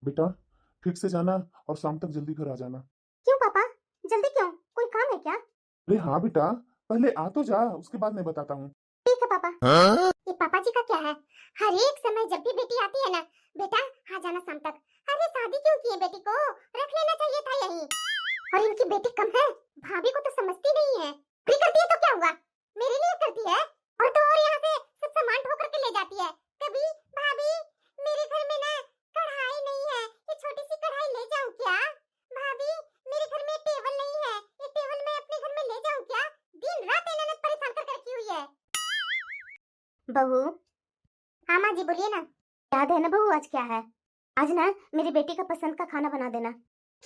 बेटा, ठीक से जाना और शाम तक जल्दी घर आ जाना। क्यों पापा? जल्दी क्यों? कोई काम है क्या? अरे हाँ बेटा, पहले आ तो जा, उसके बाद मैं बताता हूँ। ठीक है पापा। हाँ? ये पापा जी का क्या है? हर एक समय जब भी बेटी आती है ना, बेटा आ जाना शाम तक। अरे शादी क्यों की है बेटी को? रख लेना चाहिए था यहीं। और इनकी बेटी कम है, भाभी को तो समझती नहीं है। भी करती है तो क्या हुआ? मेरे लिए करती है। और तो और यहाँ से सब सामान ढो करके ले जाती है। कभी भाभी मेरे घर में ना कढ़ाई नहीं है, ये छोटी सी कढ़ाई ले जाऊं क्या? भाभी मेरे घर में टेबल नहीं है, ये टेबल मैं अपने घर में ले जाऊं क्या? दिन रात ये ननद परेशान कर रखी हुई है। बहू। हाँ माँ जी बोलिए ना। याद है ना बहू आज क्या है? आज ना मेरी बेटी का पसंद का खाना बना देना।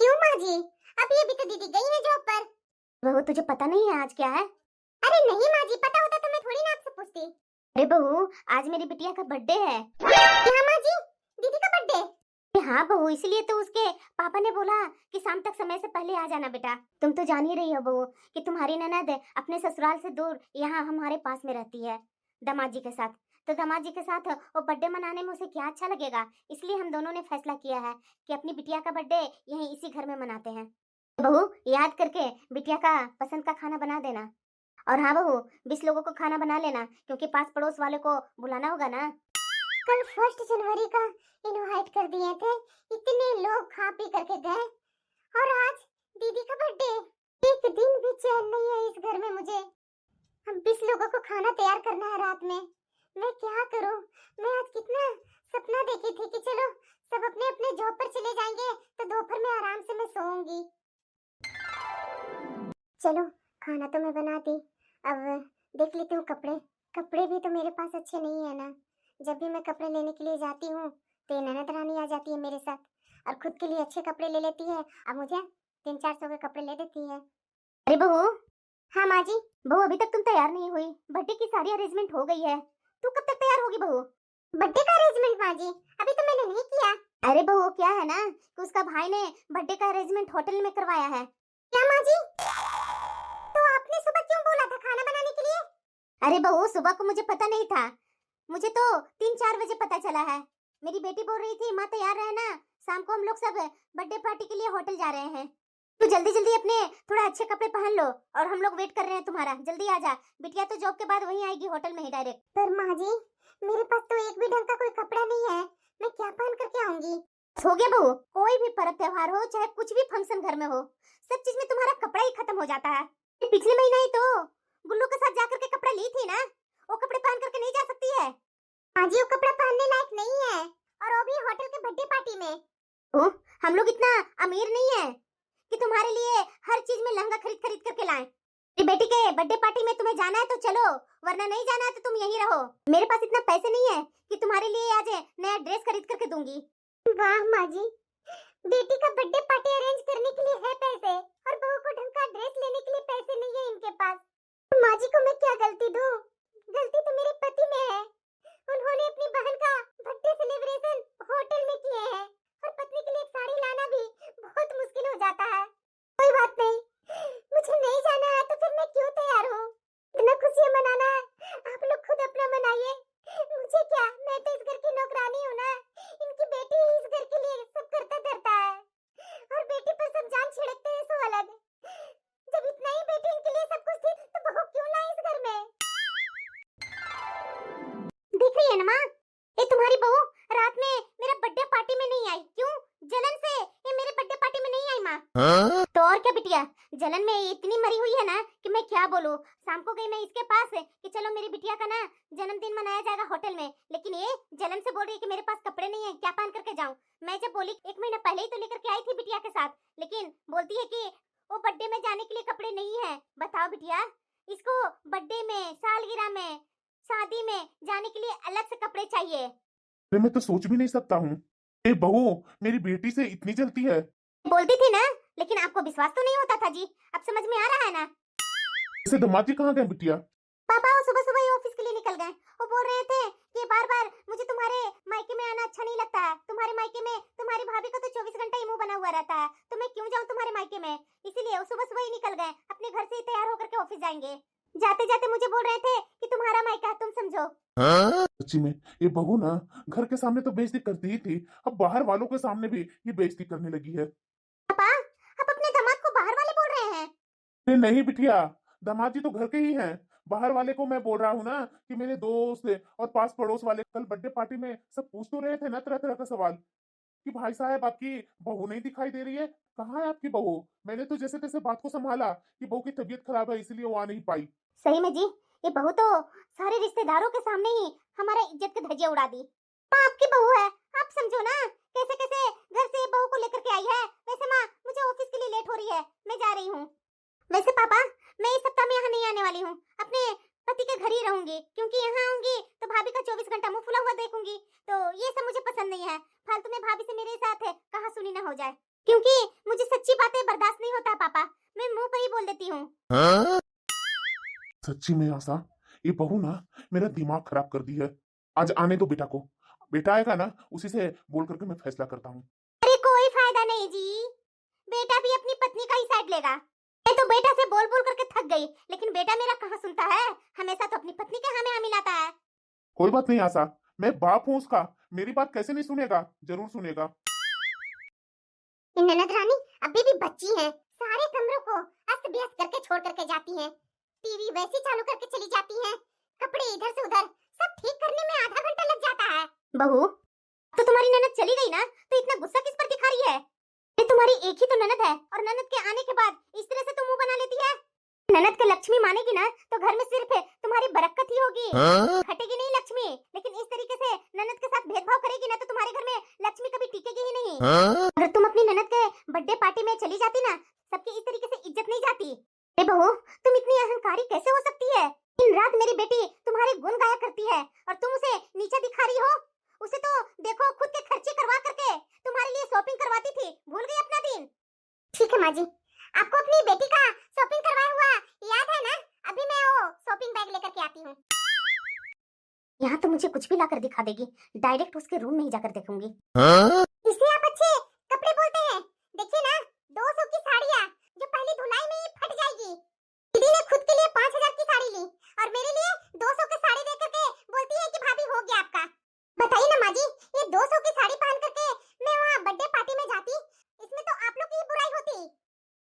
क्यों माँ जी? अभी अभी तो दीदी गई है जॉब पर। बहू तुझे पता नहीं है आज क्या है? अरे नहीं माँ जी, पता होता तो मैं थोड़ी ना आपसे पूछती। अरे बहू आज मेरी बिटिया का बर्थडे है। क्या माँ जी? दीदी का बर्थडे? हाँ बहू, इसलिए तो उसके पापा ने बोला कि शाम तक समय से पहले आ जाना बेटा। तुम तो जान ही रही हो बहू कि तुम्हारी ननद अपने ससुराल से दूर यहाँ हमारे पास में रहती है दामाद जी के साथ। तो दामाद जी के साथ वो बर्थडे मनाने में उसे क्या अच्छा लगेगा, इसलिए हम दोनों ने फैसला किया है कि अपनी बिटिया का बर्थडे यहीं इसी घर में मनाते हैं। बहू याद करके बिटिया का पसंद का खाना बना देना। और हाँ बहू 20 लोगों को खाना बना लेना, क्योंकि पास पड़ोस वाले को बुलाना होगा ना। कल 1 जनवरी का इनवाइट कर दिए थे, इतने लोग खा पी करके गए। और आज दीदी का बर्थडे, एक दिन भी चैन नहीं है इस घर में मुझे। हम 20 लोगों को खाना तैयार करना है रात में। मैं क्या करूं? मैं आज कितना सपना देखी थी कि चलो सब अपने अपने जॉब पर चले जाएंगे तो दोपहर में आराम से मैं सोऊंगी। चलो खाना तो मैं बना दी, अब देख लेती हूँ कपड़े। कपड़े भी तो मेरे पास अच्छे नहीं है ना। जब भी मैं कपड़े लेने के लिए जाती हूँ तो ये ननद रानी आ जाती है मेरे साथ और खुद के लिए अच्छे कपड़े ले लेती है, अब मुझे 300-400 के कपड़े ले देती है। अरे बहू। हाँ माँ जी। बहू अभी तक तुम तैयार नहीं हुई, बर्थडे की सारी अरेंजमेंट हो गई है, तू कब तक तैयार होगी बहू? बर्थडे का अरेंजमेंट माँ जी अभी तो मैंने नहीं किया। अरे बहू क्या है ना कि उसका भाई ने बर्थडे का अरेंजमेंट होटल में करवाया है। क्या माँ जी? तो आपने सुबह क्यों बोला था खाना बनाने के लिए? अरे बहू सुबह को मुझे पता नहीं था, मुझे तो 3-4 बजे पता चला है। मेरी बेटी बोल रही थी माँ तैयार रहना, शाम को हम लोग सब बर्थडे पार्टी के लिए होटल जा रहे हैं। तू जल्दी जल्दी अपने थोड़ा अच्छे कपड़े पहन लो और हम लोग वेट कर रहे हैं तुम्हारा, जल्दी आ जा। बिटिया तो जॉब के बाद वहीं आएगी होटल में ही डायरेक्ट। पर माँ जी मेरे पास तो एक भी ढंग का कोई कपड़ा नहीं है, मैं क्या पहन करके आऊंगी? हो गया बहू, कोई भी पर्व त्योहार हो चाहे कुछ भी फंक्शन घर में हो, सब चीज में तुम्हारा कपड़ा ही खत्म हो जाता है। पिछले महीना ही तो गुल्लू के साथ जाकर के कपड़ा ली थी ना, वो कपड़े पहन करके नहीं जा सकती है? हाँ जी वो कपड़ा पहनने लायक नहीं है, और वो भी होटल के बर्थडे पार्टी में। ओह हम लोग इतना अमीर नहीं है कि तुम्हारे लिए हर चीज में लहंगा खरीद खरीद करके लाएं। तेरी बेटी के बर्थडे पार्टी में तुम्हें जाना है तो चलो, वरना नहीं जाना है तो तुम यहीं रहो। मेरे पास इतना पैसे नहीं है कि तुम्हारे लिए आज नया ड्रेस खरीद करके दूंगी। वाह माँ जी, बेटी का बर्थडे पार्टी अरेंज करने के लिए है पैसे और बहू को ढंग का ड्रेस लेने के लिए पैसे नहीं है इनके पास। माँ जी को मैं क्या गलती दूं? गलती तो मेरे पति में है, उन्होंने अपनी बहन का बर्थडे सेलिब्रेशन होटल में किए हैं और पत्नी के लिए एक साड़ी लाना भी बहुत मुश्किल हो जाता है। कोई बात नहीं, मुझे नहीं जाना है तो फिर मैं क्यों तैयार हूँ? इतना खुशियाँ मनाना है, आप लोग खुद अपना मनाइए, मुझे क्या, मैं तो इस घर की नौकरानी हूँ ना। इनकी बेटी इस घर के लिए सब करता धरता है और बेटी पर सब जान छिड़कते हैं सो अलग। जब इतना ही बेटी इनके लिए सब कुछ थी तो बहू क्यों लाई इस घर में? देख रही है ना माँ, ये तुम्हारी बहू रात में मेरा बर्थडे पार्टी में नहीं आई, क्यों? जलन से ये मेरे बर्थडे पार्टी में नहीं आई माँ। हाँ? तो और क्या बिटिया, जलन में इतनी मरी हुई है ना कि मैं क्या बोलूं। शाम को गई मैं इसके पास कि चलो मेरी बिटिया का ना जन्मदिन मनाया जाएगा होटल में, लेकिन ये जलन से बोल रही है कि मेरे पास कपड़े नहीं है, क्या पहन करके जाऊं। मैं जब बोली 1 महीना पहले ही तो लेकर के आई थी बिटिया के साथ, लेकिन बोलती है कि वो बर्थडे में जाने के लिए कपड़े नहीं है। बताओ बिटिया, इसको बर्थडे में, सालगिरह में, शादी में जाने के लिए अलग से कपड़े चाहिए। अरे मैं तो सोच भी नहीं सकता हूँ, ए बहू मेरी बेटी से इतनी जलती है। बोलती थी ना, लेकिन आपको विश्वास तो नहीं होता था जी, अब समझ में आ रहा है ना। इसे दामाद जी कहाँ गए बिटिया? पापा वो सुबह सुबह ही ऑफिस के लिए निकल गए, वो बोल रहे थे कि बार बार मुझे तुम्हारे मायके में आना अच्छा नहीं लगता है, तुम्हारे मायके में तुम्हारी भाभी का तो 24 घंटा ही मुंह बना हुआ रहता है, तो मैं क्यों जाऊं तुम्हारे मायके में, इसीलिए वो सुबह सुबह ही निकल गए, अपने घर से ही तैयार होकर के ऑफिस जाएंगे। जाते जाते मुझे बोल रहे थे कि तुम्हारा मायका तुम समझो। सच्ची में ये बहू ना घर के सामने तो बेइज्जती करती ही थी, अब बाहर वालों के सामने भी ये बेइज्जती करने लगी है। पापा, आप अपने दामाद को बाहर वाले बोल रहे हैं? अरे नहीं बिटिया, दामाद जी तो घर के ही हैं। बाहर वाले को मैं बोल रहा हूँ ना कि मेरे दोस्त और पास पड़ोस वाले कल बर्थडे पार्टी में सब पूछ तो रहे थे ना तरह तरह का सवाल कि भाई साहब आपकी बहू नहीं दिखाई दे रही है, कहाँ है आपकी बहू। मैंने तो जैसे तैसे बात को संभाला कि बहू की तबीयत खराब है इसलिए वो आ नहीं पाई। सही में जी, ये बहू तो सारे रिश्तेदारों के सामने ही हमारा इज्जत के धज्जियां उड़ा दी। माँ आपकी बहू है, आप समझो ना, कैसे कैसे घर से बहू को लेकर के आई है। वैसे माँ मुझे ऑफिस के लिए लेट हो रही है, मैं जा रही हूँ। वैसे पापा, मैं इस सप्ताह में यहाँ नहीं आने वाली हूँ, अपने पति के घर ही रहूंगी, क्योंकि यहाँ आऊंगी तो भाभी का 24 घंटा मुंह फुला हुआ देखूंगी, तो ये सब मुझे पसंद नहीं है। फालतू में भाभी से मेरे साथ है कहा सुनी ना हो जाए, क्योंकि मुझे सच्ची बातें बर्दाश्त नहीं होता पापा, मैं मुंह पर ही बोल देती हूँ। सच्ची में आशा, ये बहू ना मेरा दिमाग खराब कर दी है। आज आने दो बेटा को, बेटा आएगा ना उसी से बोल करके मैं फैसला करता हूँ। अरे कोई फायदा नहीं जी, बेटा भी अपनी पत्नी का ही साइड लेगा। मैं तो बेटा से बोल बोल करके थक गई, लेकिन बेटा मेरा कहाँ सुनता है, हमेशा तो अपनी पत्नी के हमें मिलाता है। कोई बात नहीं आशा, मैं बाप हूँ उसका, मेरी बात कैसे नहीं सुनेगा, जरूर सुनेगा। ननद रानी अभी भी बच्ची हैं, सारे कमरों को अस्त व्यस्त करके छोड़ करके जाती हैं, टीवी वैसे चालू करके चली जाती हैं, कपड़े इधर से उधर सब ठीक करने में आधा घंटा लग जाता है। बहू, तो तुम्हारी ननद चली गई ना, तो इतना गुस्सा किस पर दिखा रही है? ये तुम्हारी एक ही तो ननद है, और ननद के आने के बाद इस तरह से तुम मुंह बना लेती है। ननद के लक्ष्मी मानेगी ना तो घर में सिर्फ तुम्हारी बरकत ही होगी, घटेगी नहीं लक्ष्मी। लेकिन इस तरीके से ननद के साथ भेदभाव करेगी ना तो तुम्हारे घर में लक्ष्मी कभी टिकेगी ही नहीं। अगर तुम अपनी ननद के बर्थडे पार्टी में चली जाती ना, सबकी इस तरीके से इज्जत नहीं जाती। ए बहू, तुम इतनी अहंकारी कैसे हो सकती है? दिन रात मेरी बेटी तुम्हारे गुण गाया करती है और तुम उसे नीचा दिखा रही हो। उसे तो देखो खुद के खर्चे करवा करके तुम्हारे लिए शॉपिंग करवाती थी, भूल गई अपना दिन? ठीक है माँ जी, आपको अपनी बेटी का शॉपिंग करवाया हुआ याद है ना? अभी मैं वो शॉपिंग बैग लेकर के आती हूँ। यहाँ तो मुझे कुछ भी लाकर दिखा देगी, डायरेक्ट उसके रूम में ही जाकर देखूंगी। इसे आप अच्छे कपड़े बोलते हैं? देखिए ना, 200 की साड़ियाँ जो पहली धुलाई में ही फट जाएगी। दीदी ने खुद के लिए 5000 की साड़ी ली और मेरे लिए 200 की साड़ी दे करके बोलती है कि भाभी हो गया आपका। बताइए ना माँ जी, ये 200 की साड़ी पहन करके मैं वहाँ बर्थडे पार्टी में जाती, इसमें तो आप लोग की ही बुराई होती,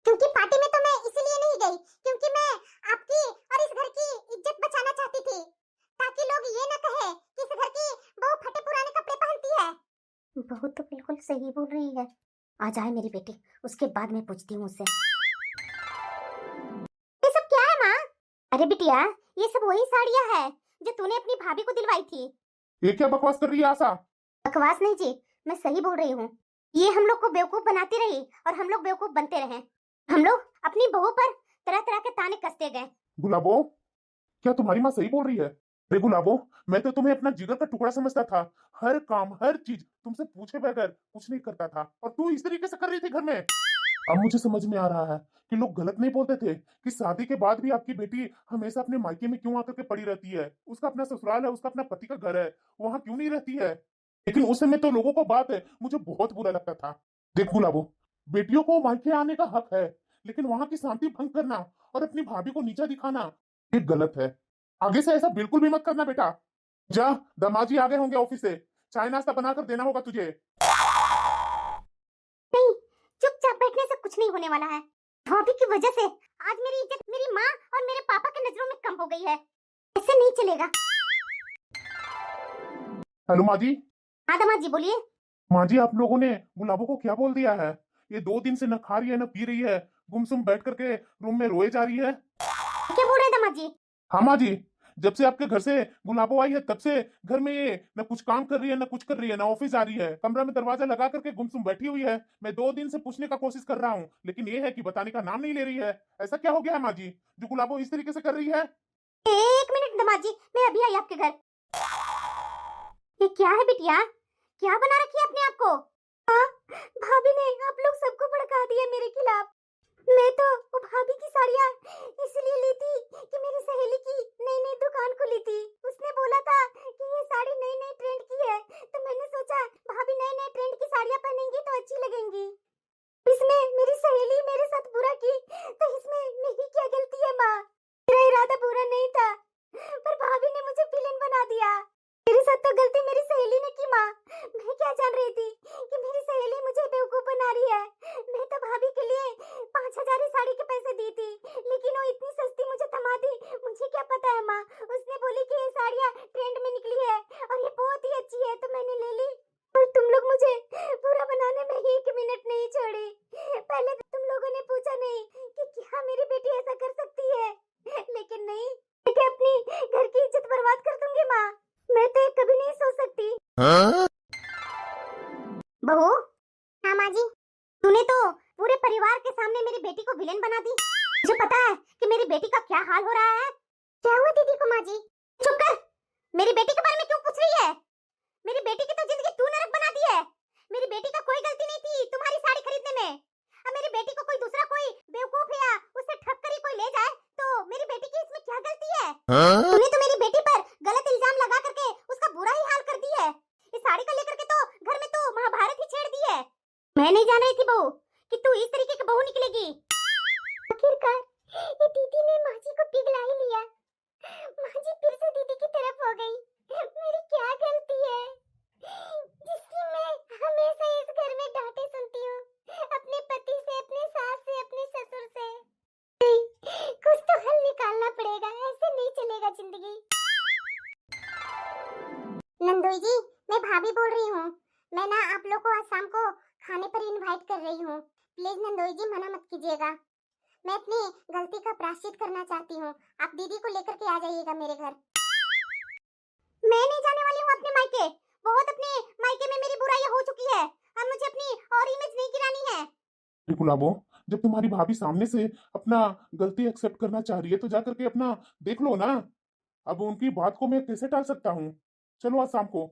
क्योंकि पार्टी में तो मैं इसीलिए नहीं गई क्योंकि मैं आपकी और इस घर की इज्जत बचाना चाहती थी, ताकि लोग ये न कहे कि इस घर की बहू फटे पुराने कपड़े पहनती है। बहू तो बिल्कुल सही बोल रही है, आ जाए मेरी बेटी, उसके बाद मैं पूछती हूँ उससे। ये सब क्या है माँ? अरे बिटिया, ये सब वही साड़ियाँ है जो तूने अपनी भाभी को दिलवाई थी। ये क्या बकवास कर रही है आशा? बकवास नहीं जी, मैं सही बोल रही हूँ। ये हम लोग को बेवकूफ बनाती रही और हम लोग बेवकूफ बनते रहे। हम लोग अपनी बहू पर तरह तरह के ताने कसते गए। गुलाबो, क्या तुम्हारी माँ सही बोल रही है? अरे गुलाबो, मैं तो तुम्हें अपना जिगर का टुकड़ा समझता था, हर काम हर चीज तुमसे पूछे बगैर कुछ नहीं करता था, और तू इस तरीके से कर रही थी घर में। अब मुझे समझ में आ रहा है कि लोग गलत नहीं बोलते थे कि शादी के बाद भी आपकी बेटी हमेशा अपने मायके में क्यों आकर के पड़ी रहती है। उसका अपना ससुराल है, उसका अपना पति का घर है, वहां क्यों नहीं रहती है। लेकिन उस समय तो लोगों को बात है, मुझे बहुत बुरा लगता था। देख गुलाबो, बेटियों को मायके आने का हक है, लेकिन वहां की शांति भंग करना और अपनी भाभी को नीचा दिखाना ये गलत है। आगे से ऐसा बिल्कुल भी मत करना बेटा। जा, दामाजी आ गए होंगे ऑफिस से, चाय नाश्ता बनाकर देना होगा तुझे। नहीं, चुपचाप बैठने से कुछ नहीं होने वाला है। भाभी की वजह से आज मेरी इज्जत मेरी माँ और मेरे पापा की नजरों में कम हो गई है, ऐसे नहीं चलेगा। हेलो माँ जी। हाँ दामाद जी बोलिए। माँ जी, आप लोगों ने गुलाबो को क्या बोल दिया है? ये 2 दिन से न खा रही है न पी रही है, गुमसुम बैठ करके रूम में रोए जा रही है। क्या बोल रहे हैं दामाद जी? हाँ माँ जी, जब से आपके घर से गुलाबो आई है तब से घर में ये न कुछ काम कर रही है, न कुछ कर रही है, न ऑफिस जा रही है, कमरा में दरवाजा लगा करके गुमसुम बैठी हुई है। मैं 2 दिन से पूछने का कोशिश कर रहा हूँ, लेकिन ये है कि बताने का नाम नहीं ले रही है। ऐसा क्या हो गया है माँ जी जो गुलाबो इस तरीके से कर रही है? 1 मिनट दामाद जी, मैं अभी आई आपके घर। ये क्या है बिटिया, क्या बना रखी है अपने आप को? हाँ, भाभी ने आप लोग सबको भड़का दिया मेरे खिलाफ। मैं तो वो भाभी की साड़ियाँ इसलिए ली थी कि मेरी सहेली की नई नई दुकान खुली थी, उसने बोला था कि ये साड़ी नई नई ट्रेंड की है, तो मैंने सोचा भाभी नए नए ट्रेंड की साड़ियाँ पहनेंगी तो अच्छी लगेंगी। इसमें मेरी सहेली मेरे साथ बुरा की, तो इसमें मेरी क्या गलती है माँ? मेरा इरादा बुरा छोड़ी। पहले तो तुम लोगों ने पूछा नहीं कि क्या मेरी बेटी ऐसा कर सकती है, लेकिन नहीं, मैं क्या अपनी घर की इज्जत बर्बाद कर दूंगी माँ? मैं तो ये कभी नहीं सोच सकती। बहू। हाँ माँ जी। तूने तो पूरे परिवार के सामने मेरी बेटी को विलेन बना दी। मुझे पता है कि मेरी बेटी का क्या हाल हो रहा है। क्या हुआ दीदी को माँ जी? चुप कर। मेरी बेटी के बारे में क्यों पूछ रही है? मेरी बेटी की तो जिंदगी तू नरक बना दी है। मेरी बेटी का कोई गलती नहीं थी तुम्हारी साड़ी खरीदने में। अब मेरी बेटी को कोई दूसरा कोई बेवकूफ या उससे ठग कर ही कोई ले जाए तो मेरी बेटी की इसमें क्या गलती है? तूने तो मेरी बेटी पर गलत इल्जाम लगा करके उसका बुरा ही हाल कर दिया है। इस साड़ी को लेकर के तो घर में तो महाभारत ही छेड़ दी है। मैं नहीं जान रही थी बहू कि तू इस तरीके की बहू निकलेगी। आखिरकार ये दीदी ने माँ जी को पिघला ही लिया। माँ जी फिर से दीदी की तरफ हो गई। मेरी क्या गलती है जिसकी मैं हमेशा इस घर में डांटे सुनती हूँ, अपने पति से, अपने सास से, अपने ससुर से। नहीं, कुछ तो हल निकालना पड़ेगा, ऐसे नहीं चलेगा जिंदगी। नंदोई जी, मैं भाभी बोल रही हूँ। मैं ना आप लोग को आज शाम को खाने पर इनवाइट कर रही हूँ। प्लीज नंदोई जी मना मत कीजिएगा। मैं अपनी गलती का प्रायश्चित करना चाहती हूँ। आप दीदी को लेकर के आ जाइएगा मेरे घर। मैं नहीं जाने वाली हूँ अपने मायके। बहुत अपने मायके में मेरी बुराई हो चुकी है। अब मुझे अपनी और इमेज नहीं गिरानी है। गुलाबो, जब तुम्हारी भाभी सामने से अपना गलती एक्सेप्ट करना चाह रही है तो जाकर के अपना देख लो ना। अब उनकी बात को मैं कैसे टाल सकता हूँ? चलो आज शाम को।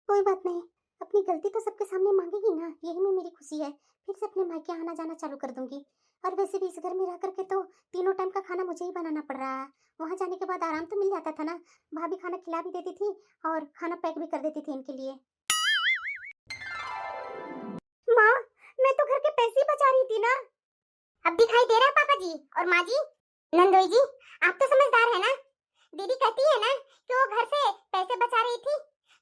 कोई बात नहीं, अपनी गलती तो सबके सामने मांगेगी ना, यही में मेरी खुशी है। फिर से अपने मायके आना जाना चालू कर दूंगी। और वैसे भी इस घर में रह करके तो तीनों टाइम का खाना मुझे ही बनाना पड़ रहा है। वहां जाने के बाद आराम तो मिल जाता था ना, भाभी खाना खिला भी देती थी और खाना पैक भी कर देती थी इनके लिए। माँ, मैं तो घर के पैसे ही बचा रही थी ना। अब दिखाई दे रहा है पापा जी और माँ जी। नंदोई जी, आप तो समझदार है ना। दीदी कहती है ना कि वो घर से पैसे बचा रही थी,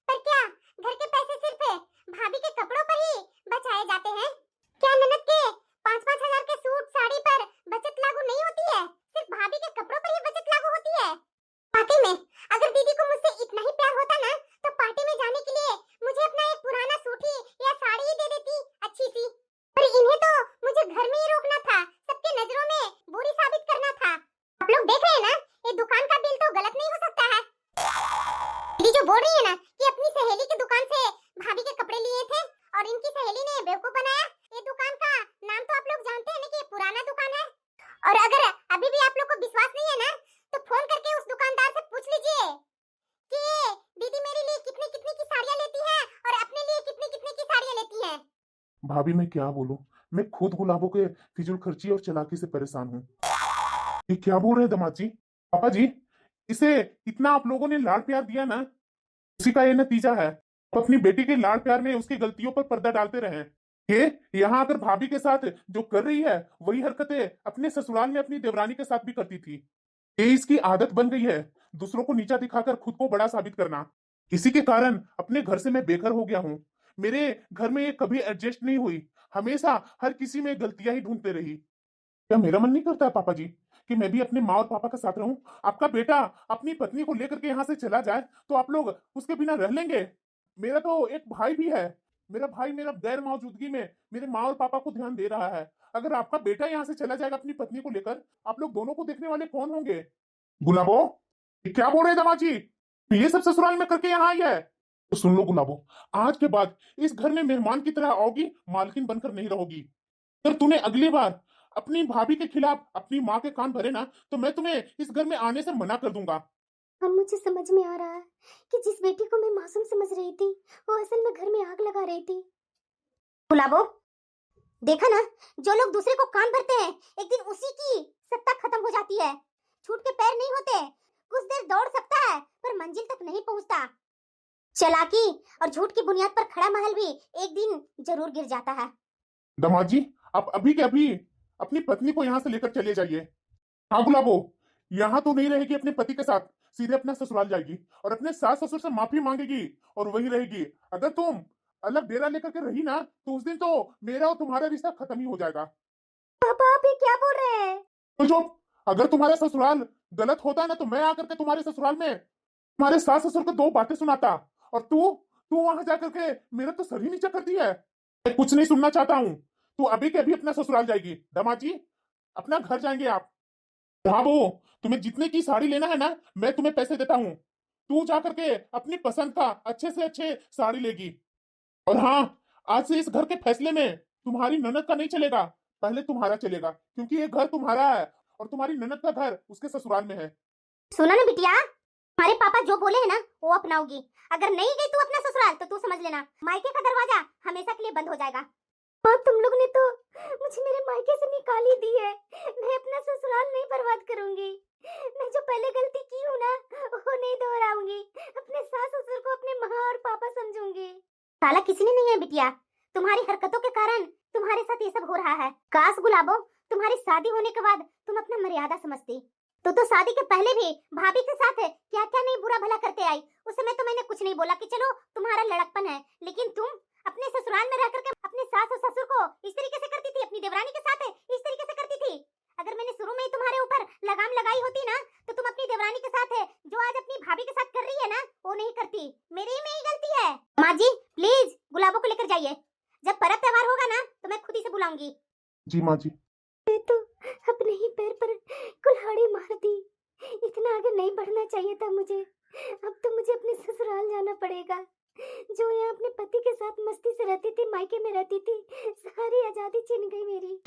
पर क्या घर के पैसे सिर्फ भाभी के कपड़ों पर ही बचाए जाते हैं? क्या ननद के 5-5 हजार के सूट साड़ी पर बचत लागू नहीं होती है? सिर्फ भाभी के कपड़ों पर ही बचत लागू होती है। वाकई में अगर दीदी को मुझसे इतना ही प्यार होता ना तो पार्टी में जाने के लिए मुझे अपना एक पुराना सूट ही या साड़ी ही दे देती अच्छी सी। पर इन्हें तो मुझे घर में ही रोकना था, सबके नजरों में बुरी साबित करना था। आप लोग देख रहे हैं ना, ये दुकान का बिल तो गलत नहीं हो सकता है। दीदी जो बोल रही है ना कि अपनी सहेली की दुकान से भाभी के कपड़े लिए थे और इनकी सहेली ने बेवकूफ बनाया, ये दुकान का नाम तो आप लोग जानते हैं ना कि ये पुराना दुकान है। और अगर अभी भी आप लोग को विश्वास नहीं है ना तो फोन करके उस दुकानदार से पूछ लीजिए कि दीदी मेरे लिए कितनी कितनी की साड़ियां लेती है और अपने लिए कितनी कितनी की साड़ियां लेती है। भाभी मैं क्या बोलूं, मैं खुद गुलाबों के फिजूल खर्ची और चालाकी से परेशान हूँ। ये क्या बोल रहे हैं दामाद जी? पापा जी, इसे इतना आप लोगों ने लाड़ प्यार दिया ना, उसी का ये नतीजा है। आप अपनी बेटी के लाड़ प्यार में उसकी गलतियों पर पर्दा डालते रहे। ये यहाँ आकर भाभी के साथ जो कर रही है वही हरकतें अपने ससुराल में अपनी देवरानी के साथ भी करती थी। ये इसकी आदत बन गई है, दूसरों को नीचा दिखाकर खुद को बड़ा साबित करना। इसी के कारण अपने घर से मैं बेघर हो गया हूँ। मेरे घर में ये कभी एडजस्ट नहीं हुई, हमेशा हर किसी में गलतियां ही ढूंढते रही। क्या मेरा मन नहीं करता है पापा जी कि मैं भी अपने माँ और पापा के साथ रहूं? आपका बेटा अपनी पत्नी को लेकर के यहाँ से चला जाए तो आप लोग उसके बिना रह लेंगे? मेरा तो एक भाई भी है। मेरा भाई मेरा गैर मौजूदगी में मेरे माँ और पापा को ध्यान दे रहा है। अगर आपका बेटा यहाँ से चला जाएगा अपनी पत्नी को लेकर, आप लोग दोनों को देखने वाले कौन होंगे? गुलाबो, ये क्या बोल रहे हैं दामाजी? ये सब ससुराल में करके यहाँ आई है? तो सुन लो गुलाबो, आज के बाद इस घर में मेहमान की तरह आओगी, मालकिन बनकर नहीं रहोगी। अगर तूने अगली बार अपनी भाभी के खिलाफ अपनी माँ के कान भरे ना तो मैं तुम्हें इस घर में आने से मना कर दूंगा। अब मुझे समझ में आ रहा है कि जिस बेटी को मैं मासूम समझ रही थी वो असल में घर में आग लगा रही थी। गुलाबो, देखा ना, जो लोग दूसरे को कान भरते हैं एक दिन उसी की सत्ता खत्म हो जाती है। छूट के पैर नहीं होते, कुछ देर दौड़ सकता है पर मंजिल तक नहीं पहुंचता। चालाकी और झूठ की बुनियाद पर खड़ा महल भी एक दिन जरूर गिर जाता है। दामाद जी, आप अभी के अभी अपनी पत्नी को यहाँ से लेकर चले जाइए। हाँ गुलाबो, यहाँ तो नहीं रहेगी अपने पति के साथ, सीधे अपना ससुराल जाएगी और अपने सास ससुर से माफी मांगेगी और वही रहेगी। अगर तुम अलग डेरा लेकर के रही ना तो उस दिन तो मेरा और तुम्हारा रिश्ता खत्म ही हो जाएगा। पापा आप ये क्या बोल रहे हैं? तो जो अगर तुम्हारा ससुराल गलत होता ना तो मैं आकर के तुम्हारे ससुराल में तुम्हारे सास ससुर को 2 बातें सुनाता और तू तू वहां जाकर के मेरा तो सर ही नीचा कर दिया है। मैं कुछ नहीं सुनना चाहता हूँ। तू अभी के अभी अपना ससुराल जाएगी। दामाद जी, अपना घर जाएंगे आप। हाँ वो, तुम्हें जितने की साड़ी लेना है ना, मैं तुम्हें पैसे देता हूँ। तू जा करके अपनी पसंद का अच्छे से अच्छे साड़ी लेगी। और हाँ, आज से इस घर के फैसले में तुम्हारी ननद का नहीं चलेगा, पहले तुम्हारा चलेगा, क्योंकि ये घर तुम्हारा है और तुम्हारी ननद का घर उसके ससुराल में है। सुनो ना बिटिया, हमारे पापा जो बोले है ना वो अपनाओगी। अगर नहीं गई तू अपना ससुराल तो तू समझ लेना मायके का दरवाजा हमेशा के लिए बंद हो जाएगा। माँ, तुम लोग ने तो मुझे मेरे मायके से निकाल ही दी है। मैं अपना ससुराल नहीं बर्बाद करूंगी। मैं जो पहले गलती की हूँ ना वो नहीं दोहराऊंगी। अपने सास ससुर को अपने माँ और पापा समझूंगी। साला किसी ने नहीं है बिटिया, तुम्हारी हरकतों के कारण तुम्हारे साथ ये सब हो रहा है। काश गुलाबो, तुम्हारी शादी होने के बाद तुम अपना मर्यादा समझती। तो शादी के पहले भी भाभी के साथ क्या क्या नहीं बुरा भला करते आई। उस समय तो मैंने कुछ नहीं बोला कि चलो तुम्हारा लड़कपन है, लेकिन तुम अपने ससुराल में रह करके अपने सास और ससुर को इस तरीके से करती थी, अपनी देवरानी के साथ इस तरीके से करती थी। अगर मैंने शुरू में ही तुम्हारे ऊपर लगाम लगाई होती ना तो तुम अपनी देवरानी के साथ जो आज अपनी भाभी के साथ कर रही है ना वो नहीं करती। मेरी में ही गलती है। माँ जी प्लीज गुलाबों को लेकर जाइए, जब पर्व त्योहार होगा ना तो मैं खुद ही से बुलाऊंगी। जी माँ जी। तो अपने ही पैर पर कुल्हाड़ी मार दी। इतना आगे नहीं बढ़ना चाहिए था मुझे। अब तो मुझे अपने ससुराल जाना पड़ेगा। जो यहाँ अपने पति के साथ मस्ती से रहती थी, मायके में रहती थी, सारी आजादी छीन गई मेरी।